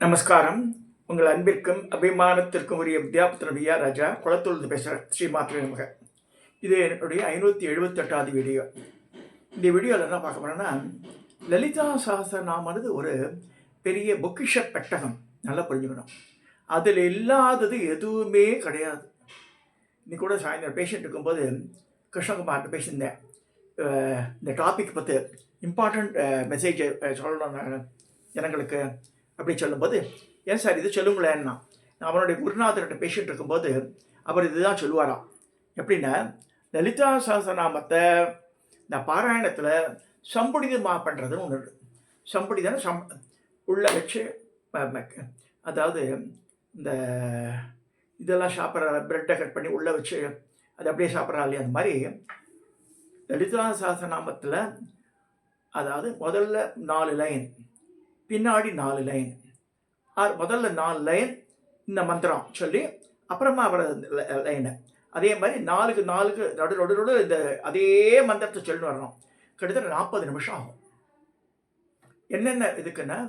நமஸ்காரம். உங்கள் அன்பிற்கும் அபிமானத்திற்கும் உரிய வித்யாபுத்திரன் ராஜா குளத்தூர்ந்து பேசுகிறேன். ஸ்ரீமாத்திரை நமக. இது என்னுடைய 578வது வீடியோ. இந்த வீடியோவில் என்ன பார்க்க போகிறேன்னா, லலிதா சஹஸ்ரநாமனது ஒரு பெரிய பொக்கிஷ பெட்டகம். நல்லா புரிஞ்சுக்கணும். அதில் இல்லாதது எதுவுமே கிடையாது. இன்னைக்கு கூட சாயந்தரம் பேஷண்ட் இருக்கும்போது கிருஷ்ணகுமார்கிட்ட பேசியிருந்தேன். இந்த டாபிக் பற்றி இம்பார்ட்டண்ட் மெசேஜ் சொல்லணும் ஜனங்களுக்கு அப்படி சொல்லும்போது, ஏன் சார் இது சொல்லுங்களேன்னா, அவனுடைய குருநாதர்கிட்ட பேசிகிட்டு இருக்கும்போது அவர் இதுதான் சொல்லுவாராம். எப்படின்னா, லலிதா சஹஸ்ரநாமத்தை இந்த பாராயணத்தில் சம்புடிதமாக பண்ணுறதுன்னு ஒன்று இருக்குது. சம்புடிதனை உள்ளே வச்சு, அதாவது இந்த இதெல்லாம் சாப்பிட்ற ப்ரெட்டை கட் பண்ணி உள்ளே வச்சு அது அப்படியே சாப்பிட்றா இல்லையா, அந்த மாதிரி லலிதா சஹஸ்ரநாமத்தில் அதாவது முதல்ல 4 லைன், பின்னாடி 4 லைன், முதல்ல 4 லைன் இந்த மந்திரம் சொல்லி அப்புறமா வர லைனை அதே மாதிரி 4க்கு நடு இந்த அதே மந்திரத்தை சொல்லி வரணும். கிட்டத்தட்ட 40 நிமிஷம் ஆகும். என்னென்ன இதுக்குன்னா,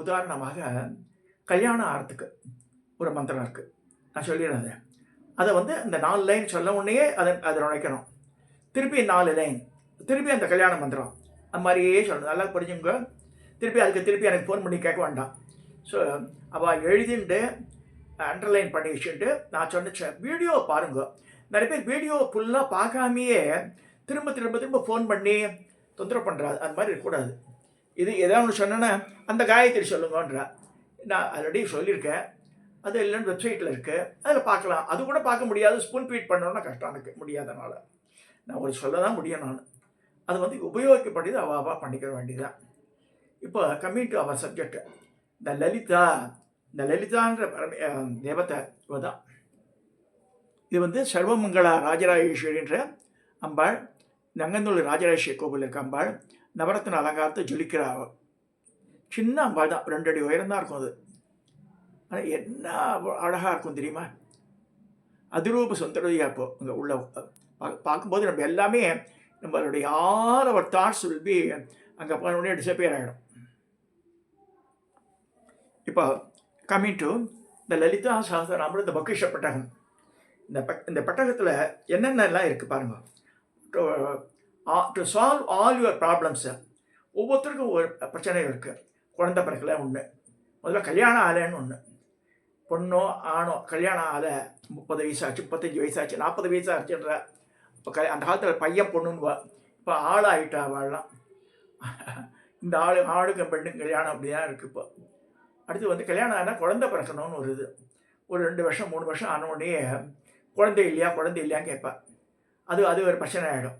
உதாரணமாக கல்யாணம் ஆகிறதுக்கு ஒரு மந்திரம் இருக்குது, நான் சொல்லிடுறேன். அதை இந்த 4 லைன் சொல்ல உடனே அதை நுழைக்கணும். திருப்பி 4 லைன், திருப்பி அந்த கல்யாண மந்திரம், அந்த மாதிரியே சொல்லணும். நல்லா புரிஞ்சுங்க. திருப்பி எனக்கு ஃபோன் பண்ணி கேட்க வேண்டாம். ஸோ அவள் எழுதிட்டு அண்டர்லைன் பண்ணி வச்சுட்டு நான் சொன்ன வீடியோ பாருங்க. நிறைய பேர் வீடியோ ஃபுல்லாக பார்க்காமையே திரும்ப ஃபோன் பண்ணி தொந்தரவு பண்ணுறாது. அந்த மாதிரி இருக்கக்கூடாது. இது எதாவது ஒன்று சொன்னேன்னா அந்த காயத்ரி சொல்லுங்கன்றா. நான் ஆல்ரெடி சொல்லியிருக்கேன். அது இல்லைன்னு வெப்சைட்டில் இருக்குது, அதில் பார்க்கலாம். அது கூட பார்க்க முடியாது. ஸ்பூன் ஃபீட் பண்ணணுன்னா கஷ்டம், எனக்கு முடியாதனால நான் ஒரு சொல்ல தான் முடியும். நான் அது உபயோகிக்கப்பட்டது அவள் பண்ணிக்க வேண்டியதான். இப்போ கம்மிங் டு அவர் சப்ஜெக்ட், இந்த லலிதான்ற தேவதை தான். இது சர்வமங்களா ராஜராஜேஸ்வரின்ற அம்பாள், நங்கநல்லூர் ராஜராஜேஸ்வரி கோவில் இருக்க அம்பாள். நவரத்ன அலங்காரத்தை ஜொலிக்கிற சின்ன அம்பாள் தான், 2 அடி உயரம் தான் இருக்கும். அது ஆனால் என்ன அழகாக இருக்கும் தெரியுமா? அதிரூப சுந்தரதியாக இப்போ இங்கே உள்ள பார்க்கும்போது நம்ம எல்லாமே நம்மளுடைய all our thoughts will be அங்கே போனோடனே டிசப்பியர் ஆகிடும். இப்போ கம்மிங் டு இந்த லலிதா சஹஸ்ரநாமம், இந்த பொக்கிஷ பெட்டகம். இந்த பெட்டகத்தில் என்னென்னலாம் இருக்குது பாருங்கள். To solve all your problems. ஒவ்வொருத்தருக்கும் ஒரு பிரச்சனை இருக்குது. குழந்தை பிறக்கலை ஒன்று, முதல்ல கல்யாணம் ஆலைன்னு ஒன்று. பொண்ணோ ஆணோ கல்யாணம் ஆலை, 30 வயசாச்சு, 35 வயசாச்சு, 40 வயசாச்சுன்ற. இப்போ அந்த காலத்தில் பையன் பொண்ணுன்னு இப்போ ஆளாகிட்டா வாழலாம். இந்த ஆணுக்கு பெண்ணுக்கு கல்யாணம் அப்படி தான் இருக்குது. இப்போ அடுத்து கல்யாணம் ஆனால் குழந்தை பிறக்கணும்னு ஒரு இது. ஒரு 2 வருஷம் 3 வருஷம் ஆனோடனே குழந்தை இல்லையான்னு கேட்பேன். அது ஒரு பிரச்சனை ஆகிடும்.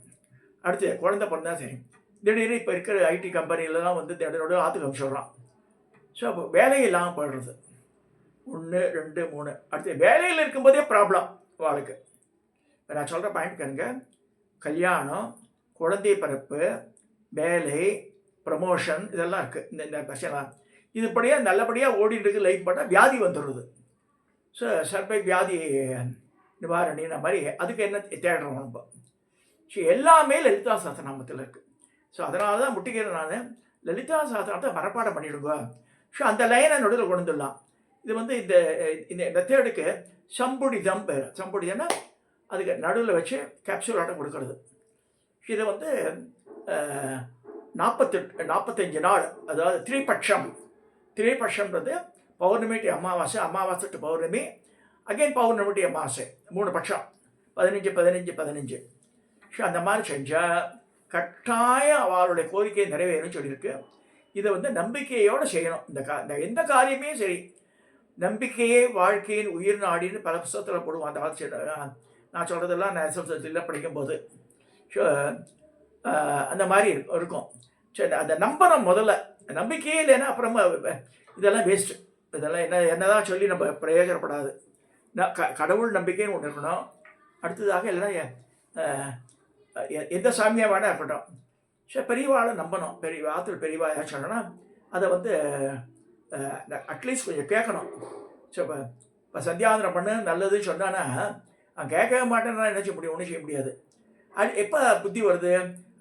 அடுத்து குழந்தை பிறந்தா சரி, திடீர்னு இப்போ இருக்கிற ஐடி கம்பெனிலலாம் திடீரோட ஆற்றுக்கு அனுப்பிச்சுடுறான். ஸோ அப்போ வேலை இல்லாமல் போயிடுறது. 1 2 3. அடுத்து வேலையில் இருக்கும்போதே ப்ராப்ளம் வாழ்க்கை. நான் சொல்கிற பாயிண்ட் கேளுங்க. கல்யாணம், குழந்தை பிறப்பு, வேலை, ப்ரமோஷன், இதெல்லாம் இருக்குது. இந்த பிரச்சனை இதுபடியாக நல்லபடியாக ஓடிட்டு இருக்கு. லைஃப் பண்ணால் வியாதி வந்துடுறது. ஸோ சர்பை வியாதி நிவாரணின மாதிரி அதுக்கு என்ன தேடுறோம் நம்ம. ஸோ எல்லாமே லலிதா சஹஸ்ரநாமத்தில் இருக்குது. ஸோ அதனால தான் முட்டிக்கிறேன் நான், லலிதா சஹஸ்ரநாமத்தை மனப்பாடம் பண்ணிவிடுங்க. ஸோ அந்த லைனை நடுவில் கொண்டு வந்துடலாம். இது இந்த மெத்தேடுக்கு சம்புடிதம் பேர். சம்புடிதம்னா அதுக்கு நடுவில் வச்சு கேப்சூல் ஆட்டம் கொடுக்கறது. இதை 45 நாள், அதாவது திரைபட்சம்ன்றது பௌர்ணமி டு அமாவாசை, அமாவாசை to Pournami, again Pournami to அமாவாசை, 3 பட்சம், 15. ஸோ அந்த மாதிரி செஞ்சால் கட்டாயம் அவளுடைய கோரிக்கையை நிறைவேறும்னு சொல்லியிருக்கு. இதை நம்பிக்கையோடு செய்யணும். இந்த எந்த காரியமே சரி, நம்பிக்கையே வாழ்க்கையின் உயிர் நாடின்னு பல புத்தகத்தில் போடுவோம். அந்த காலத்தில் நான் சொல்கிறதெல்லாம் நான் எஸ்எஸ்எல்சியில் படிக்கும்போது. ஸோ அந்த மாதிரி இருக்கும். சரி, அந்த நம்பணும். முதல்ல நம்பிக்கையே இல்லைன்னா அப்புறமா இதெல்லாம் வேஸ்ட்டு. இதெல்லாம் என்னதான் சொல்லி நம்ம பிரயோஜனப்படாது. கடவுள் நம்பிக்கைன்னு ஒன்று இருக்கணும். அடுத்ததாக இல்லைன்னா எந்த சாமியாக வேணால் இருக்கட்டும். ஸோ பெரியவாளை நம்பணும். ஆற்றுல பெரியவா ஏன் சொன்னோன்னா அதை அட்லீஸ்ட் கொஞ்சம் கேட்கணும். ஸோ இப்போ சந்தியாவந்தனம் பண்ணு நல்லதுன்னு சொன்னான்னா அவன் கேட்கவே மாட்டேன்னா என்ன செய்ய முடியும்? ஒன்றும் செய்ய முடியாது. எப்போ புத்தி வருது?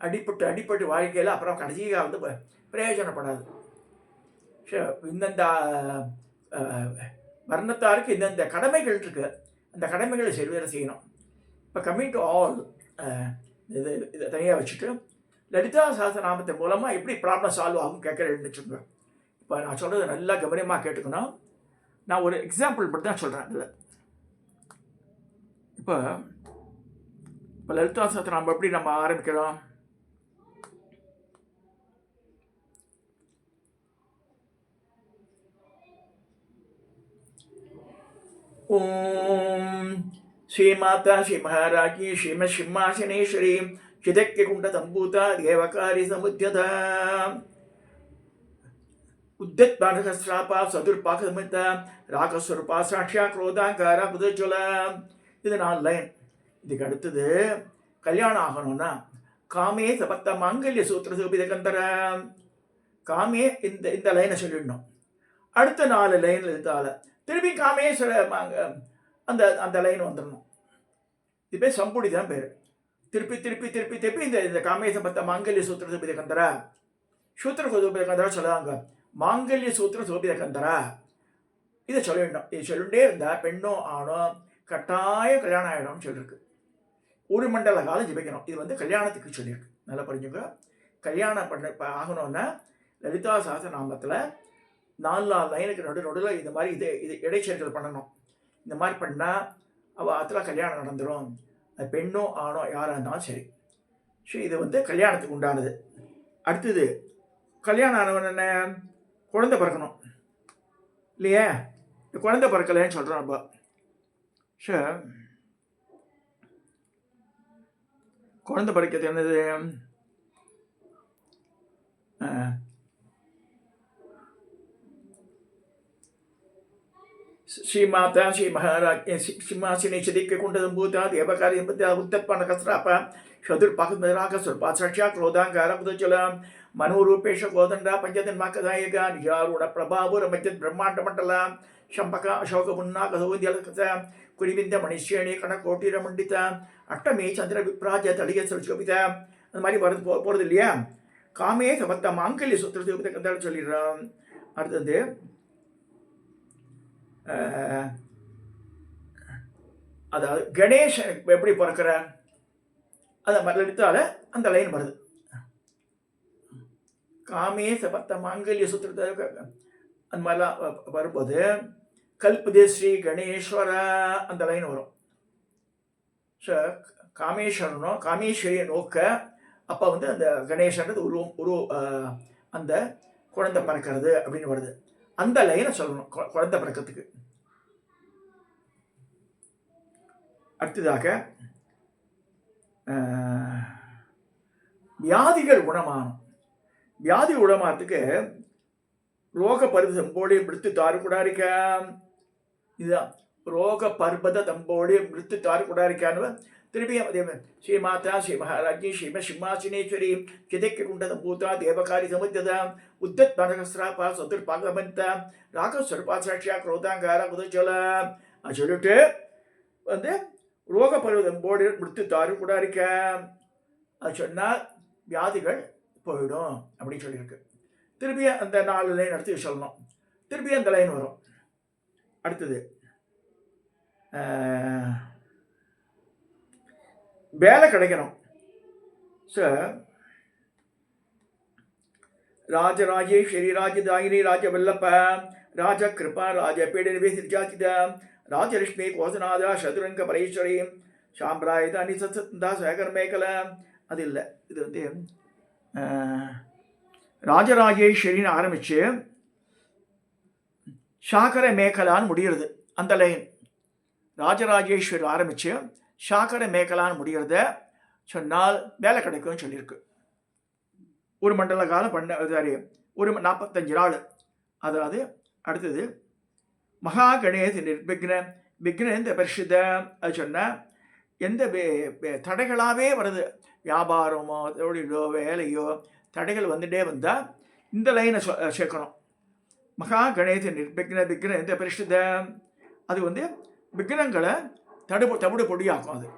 அடிப்பட்டு வாழ்க்கையில் அப்புறம் கடைசியாக பிரயோஜனப்படாது. இந்தந்த வர்ணத்தாருக்கு இந்தந்த கடமைகள் இருக்குது, அந்த கடமைகளை சரிவர செய்யணும். இப்போ கம்மிங் டு ஆல் இது இதை தனியாக வச்சுட்டு லலிதா சஹஸ்ரநாமத்தின் மூலமாக எப்படி ப்ராப்ளம் சால்வ் ஆகும் கேட்குறேன்னு வச்சுக்கோங்க. இப்போ நான் சொல்கிறது நல்லா கவனமாக கேட்டுக்கணும். நான் ஒரு எக்ஸாம்பிள் மட்டும் தான் சொல்கிறேன். இதில் இப்போ லலிதா சஹஸ்ரநாமம் எப்படி நம்ம ஆரம்பிக்கிறோம்? ஓம் ஸ்ரீமாதா ஸ்ரீ மகாராஜி ஸ்ரீமத் சிம்மாசனேஸ்வரி சிதக்கிய குண்ட சம்பூதா தேவகாரி சமுத்தியத உத்தத் பானகஸ்ராபா சதுர்பாக சமுத்த ராகஸ்வரூபா சாட்சியா குரோதாங்கார புதஜல. இது 4 லைன். இதுக்கு அடுத்தது கல்யாணம் ஆகணும்னா காமே சபத்த மாங்கல்ய சூத்திர சோபிதகந்தர காமே இந்த லைனை சொல்லிடணும். அடுத்த 4 லைன் எழுத்தால திருப்பி காமேஸ்வர அந்த லைன் வந்துடணும். இது பேர் சம்புடி தான் பேர். திருப்பி திருப்பி திருப்பி திருப்பி இந்த காமேச பத்த மாங்கல்ய சூத்திர சோபித கந்தரா சூத்திர சோபித கந்தரா சொல்லுவாங்க. மாங்கல்ய சூத்திர சோபித கந்தரா இதை சொல்லிடணும். இது சொல்லிட்டே இருந்தால் பெண்ணோ ஆணோ கட்டாய கல்யாணம் ஆகிடும்னு சொல்லியிருக்கு. 1 மண்டல காலம் ஜபிக்கணும். இது கல்யாணத்துக்கு சொல்லியிருக்கு. நல்லா புரிஞ்சுங்க. கல்யாணம் ஆகணும்னா லலிதா சஹஸ்ரநாமத்தில் 4 லைனுக்கு நடுவில் இந்த மாதிரி இது இடைச்சேர்க்கல் பண்ணணும். இந்த மாதிரி பண்ணால் அவள் அதில் கல்யாணம் நடந்துடும். அது பெண்ணோ ஆணோ யாராக இருந்தாலும் சரி. ஸோ இது கல்யாணத்துக்கு உண்டானது. அடுத்தது கல்யாணம் ஆனவன் என்ன, குழந்தை பிறக்கணும் இல்லையா? குழந்தை பிறக்கலைன்னு சொல்கிறோம் நம்ம. ஸோ குழந்தை பிறக்கிறது என்னது? ஸ்ரீமாதா ஸ்ரீ மகாராஜ் சிம்மாசினி சிதிக்க குண்டதம்பூதா தேவகாரி உத்தத்பன கஸ்ராப சதுர்பாக சுர்பா சாட்சியா குரோதாங்கார புதஜல மனோரூபேஷ கோதண்டா பஞ்சதன்மாக்கதாயகா நிஜாரூಢ பிரபாபுர மஜ்ஜத் பிரம்மாண்ட மண்டல ಶಂಪಕ ಅಶೋಕ ಮುನ್ನಾಕ ಸೌಂದ್ಯಲಕಸ ಕುರಿಬಿಂದ ಮಣಿಶ್ರೇಣಿ ಕಣಕೋಟಿರ ಮಂಡಿತ ಅಷ್ಟಮಿ ಚಂದ್ರ ವಿಪ್ರಾಜ ತಳಿಗೆ ಸೃಜೋಪಿತ அந்த மாதிரி போகிறது இல்லையா? காமே சமத்த மாங்கல்ய சூத்திரத்தை கந்தாலும் சொல்லிடுறோம். அடுத்தது அதாவது கணேசன் எப்படி பிறக்கிற அதை மறந்துட்டால அந்த லைன் வருது. காமே சமத்த மாங்கல்ய சூத்திரத்தை அந்த மாதிரிலாம் வரும்போது கல்பதே ஸ்ரீ கணேஸ்வர அந்த லைன் வரும். ஸோ காமேஸ்வரனோ காமேஸ்வரியை நோக்க அப்போ அந்த கணேசன்றது அந்த குழந்தை பிறக்கிறது அப்படின்னு வருது. அந்த லைனை சொல்லணும் குழந்தை பிறக்கிறதுக்கு. அடுத்ததாக வியாதிகள் குணமானும். வியாதி குணமானதுக்கு ரோக பருவ தம்போடி மிருத்து தாரு குடாரிக்கா. இதுதான் ரோக பர்வத தம்போடி மிருத்து தாரு குடாரிக்கான்னு திருப்பியும் அதே மாதிரி ஸ்ரீமாதா ஸ்ரீ மகாராஜி ஸ்ரீம சிம்மாசினேஸ்வரி கிதைக்க குண்டத பூதா தேவகாரி சமுத்தியதா உத்தத் பனகஸ்ராபா சதுர் பாகமந்த ராகஸ்வரூபா சாட்சியா குரோதாங்கார புதச்சல சொல்லிட்டு ரோக பருவதம்போடு மிருத்து தாரு குடாரிக்க அது சொன்னால் வியாதிகள் போயிடும் அப்படின்னு சொல்லியிருக்கு. திருப்பி அந்த 4 லைன் எடுத்து சொல்லணும். திருப்பி அந்த லைன் வரும். அடுத்தது வேலை கிடைக்கணும். ஸோ ராஜராஜேஸ்வரி ராஜதாயினி ராஜவல்லப்ப ராஜ கிருபா ராஜ பீடனிவே சிர்ஜாச்சித ராஜலட்சுமி கோசநாதா சதுரங்க பரேஸ்வரி சாம்பிராயுதா நிசந்தா சேகர் மேகல. அது இல்லை, இது ராஜராஜேஸ்வரின்னு ஆரம்பித்து சாகர மேகலான்னு முடிகிறது. அந்த லைன் ராஜராஜேஸ்வரி ஆரம்பித்து சாகர மேகலான்னு முடிகிறத சொன்னால் வேலை கிடைக்கும்னு சொல்லியிருக்கு. 1 மண்டல காலம் சாரி 45 நாள். அதாவது அடுத்தது மகா கணேச நிர்விக்ன விக்ன பரிசுத அது சொன்னால் எந்த தடைகளாகவே வருது, வியாபாரமோ தொழிலோ வேலையோ தடைகள் வந்துட்டே வந்தால் இந்த லைனை சேர்க்கணும். மகா கணேச நிர்விக்ன விக்ன எந்த பரிசுத அது விக்னங்களை தவிடு பொடியாக்கும். அது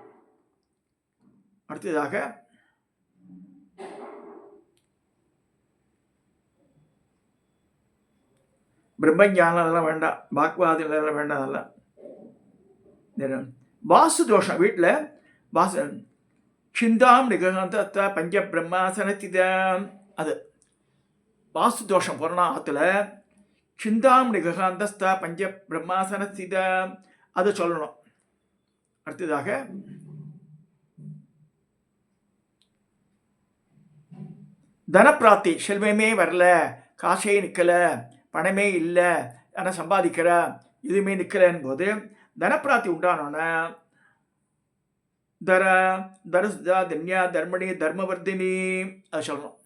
அடுத்ததாக பிரம்மஞானம் அதெல்லாம் வேண்டாம், வாக்குவாதம் அதெல்லாம் வேண்டாம். அதெல்லாம் வாஸ்து தோஷம் வீட்டில் வாசு சிந்தாம் நிகழ்ந்த பஞ்ச பிரம்மாசனத்திதான் அது வாஸ்து தோஷம் புறணா ஆற்றுல சிந்தாம் நிகழ்ந்தஸ்த பஞ்ச பிரம்மாசனத்தித அது சொல்லணும். அடுத்ததாக தனப்பிராப்தி, செல்வமே வரல, காசே நிற்கலை, பணமே இல்லை, ஆனால் சம்பாதிக்கிற எதுவுமே நிற்கலன்னு போது தனப்பிராப்தி உண்டானோன்னா தரசுதா தன்யா தர்மணி தர்மவர்தினி அது சொல்லணும்.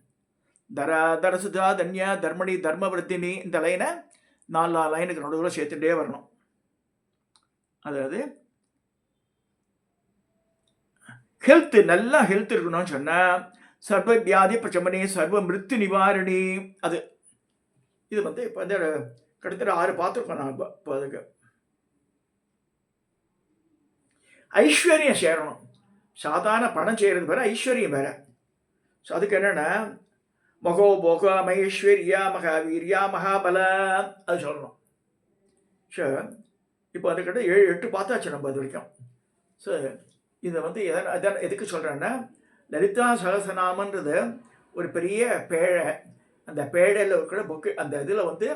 தரசுதா தன்யா தர்மணி தர்மவர்தினி இந்த லைனை 4 லைனுக்கு நடுவில் சேர்த்துட்டே வரணும். அதாவது ஹெல்த்து, நல்லா ஹெல்த் இருக்கணும்னு சொன்னால் சர்வ வியாதி பிரச்சமனி சர்வ மிருத்து நிவாரணி அது இது இப்போ வந்து கிட்டத்தட்ட 6 பார்த்துருக்கோம் நான். இப்போ அதுக்கு ஐஸ்வர்யம் சேரணும். சாதாரண பணம் செய்கிறது வேறு, ஐஸ்வர்யம் வேறு. ஸோ அதுக்கு என்னென்னா மகோ போக மகேஸ்வர்யா மகாவீரியா மகாபல அது சொல்லணும். ஸோ இப்போ அதுக்கிட்ட 7-8 பார்த்தாச்சு நம்ம அது வரைக்கும். ஸோ இதை வந்து எதுக்கு சொல்கிறேன்னா லலிதா சகசநாமன்றது ஒரு பெரிய பேழை. அந்த பேழையில் இருக்கிற புக்கு அந்த இதில் வந்து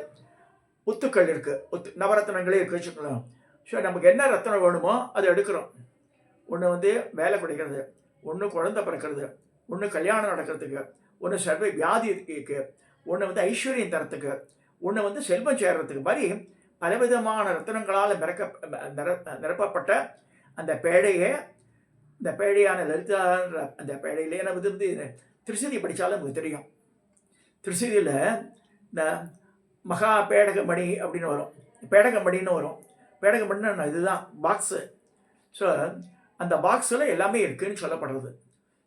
முத்துக்கள் இருக்குது, நவரத்னங்களே இருக்குது வச்சுக்கலாம். ஸோ நமக்கு என்ன ரத்னம் வேணுமோ அதை எடுக்கிறோம். ஒன்று வந்து வேலை கிடைக்கிறது, ஒன்று குழந்தை பிறக்கிறது, ஒன்று கல்யாணம் நடக்கிறதுக்கு, ஒன்று சர்வ வியாதிக்கு, ஒன்று வந்து ஐஸ்வர்யம் தரத்துக்கு, ஒன்று வந்து செல்வம் சேர்றதுக்கு மாதிரி பலவிதமான ரத்னங்களால் நிரப்பப்பட்ட அந்த பேழையை, இந்த பேழையான லலிதா அந்த பேழையிலே நம்ம வந்து திருசதி படித்தாலும் நமக்கு தெரியும். திருசதியில் இந்த மகா பேடகமணி அப்படின்னு வரும், பேடகமணின்னு வரும். பேடகமணின்னு இதுதான் பாக்ஸு. ஸோ அந்த பாக்ஸில் எல்லாமே இருக்குதுன்னு சொல்லப்படுறது.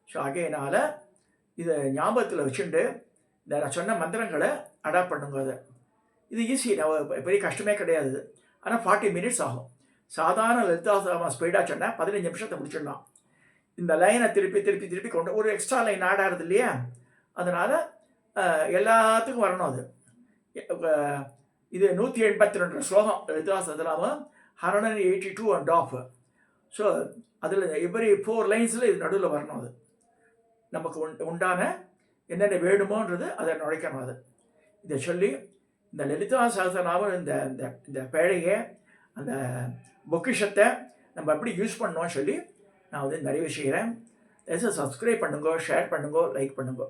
ஸோ ஆகையினால் இதை ஞாபகத்தில் வச்சுட்டு இந்த நான் சொன்ன மந்திரங்களை அடாப்ட் பண்ணுங்க. அதை இது ஈஸி, பெரிய கஷ்டமே கிடையாது. ஆனால் 40 மினிட்ஸ் ஆகும். சாதாரண லலிதா ஸ்பீடாக சொன்னால் 15 நிமிஷத்தை முடிச்சிடலாம். இந்த லைனை திருப்பி திருப்பி திருப்பி கொண்டு ஒரு எக்ஸ்ட்ரா லைன் ஆட் ஆகுது இல்லையா, அதனால் எல்லாத்துக்கும் வரணும். அது இது 182 ஸ்லோகம் Lalitha Sahasranamam, 182 and half. So அதில் எவ்ரி 4 லைன்ஸில் இது நடுவில் வரணும். அது நமக்கு உண்டான என்னென்ன வேணுமோன்றது அதை நுழைக்கணும். அது இதை சொல்லி இந்த லலிதா சஹஸ்ரநாமம் இந்த இந்த பேழையை, அந்த பொக்கிஷத்தை நம்ம எப்படி யூஸ் பண்ணோன்னு சொல்லி நான் வந்து நிறைய செய்கிறேன். சப்ஸ்கிரைப் பண்ணுங்க, ஷேர் பண்ணுங்க, லைக் பண்ணுங்க.